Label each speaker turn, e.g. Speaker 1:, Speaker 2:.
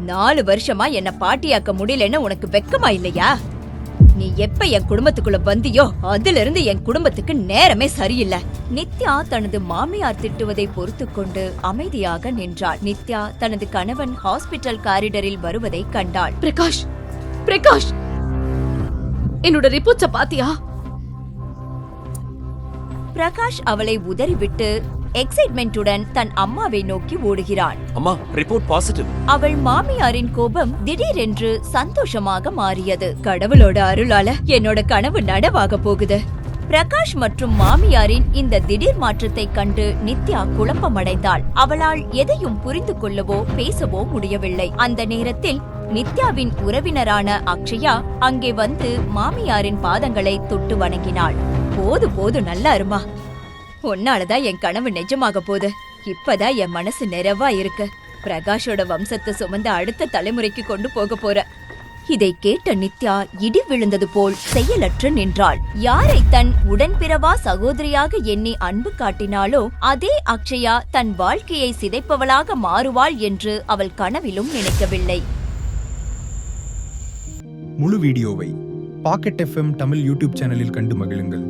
Speaker 1: 4 வருஷமா என்ன பாட்டியாக்க முடியலன்னு உனக்கு வெக்கமா இல்லையா? நீ எப்ப என் குடும்பத்துக்குள்ள வந்தியோ அதுல இருந்து என் குடும்பத்துக்கு நேரமே சரியில்லை. நித்யா தனது மாமியார் திட்டுவதை பொறுத்து கொண்டு அமைதியாக நின்றாள். நித்யா தனது கணவன் ஹாஸ்பிட்டல் காரிடரில் வருவதை கண்டாள்.
Speaker 2: பிரகாஷ், பிரகாஷ், என்னோட ரிப்போர்ட்ஸ பாத்தியா?
Speaker 1: பிரகாஷ் அவளை உதறிவிட்டு எக்ஸைட்மென்ட்டுடன் தன் அம்மாவை நோக்கி ஓடுகிறான்.
Speaker 3: அம்மா, ரிப்போர்ட் பாசிட்டிவ்.
Speaker 1: அவள் மாமியாரின் கோபம் திடீரென்று சந்தோஷமாக மாறியது. கடவுளோட அருளால என்னோட கனவு நனவாக போகுது. பிரகாஷ் மற்றும் மாமியாரின் இந்த திடீர் மாற்றத்தை கண்டு நித்யா குழப்பமடைந்தாள். அவளால் எதையும் புரிந்து கொள்ளவோ பேசவோ முடியவில்லை. அந்த நேரத்தில் நித்யாவின் உறவினரான அக்ஷயா அங்கே வந்து மாமியாரின் பாதங்களை தொட்டு வணங்கினாள். போது நல்லா இருமா, உன்னாலதான் என் கனவு நிஜமாக போகுது. இப்பதான் என் மனசு நிறைவா இருக்கு. பிரகாஷோட வம்சத்தை சுமந்த அடுத்த தலைமுறைக்கு கொண்டு போக போற. இதை கேட்ட நித்யா இடி விழுந்தது போல் செயலற்று நின்றாள். யாரை தன் உடன்பிறவா சகோதரியாக எண்ணி அன்பு காட்டினாலோ அதே அக்ஷயா தன் வாழ்க்கையை சிதைப்பவளாக மாறுவாள் என்று அவள் கனவிலும் நினைக்கவில்லை.
Speaker 4: முழு வீடியோவை பாக்கெட் FM தமிழ் யூடியூப் சேனலில் கண்டு மகிழுங்கள்.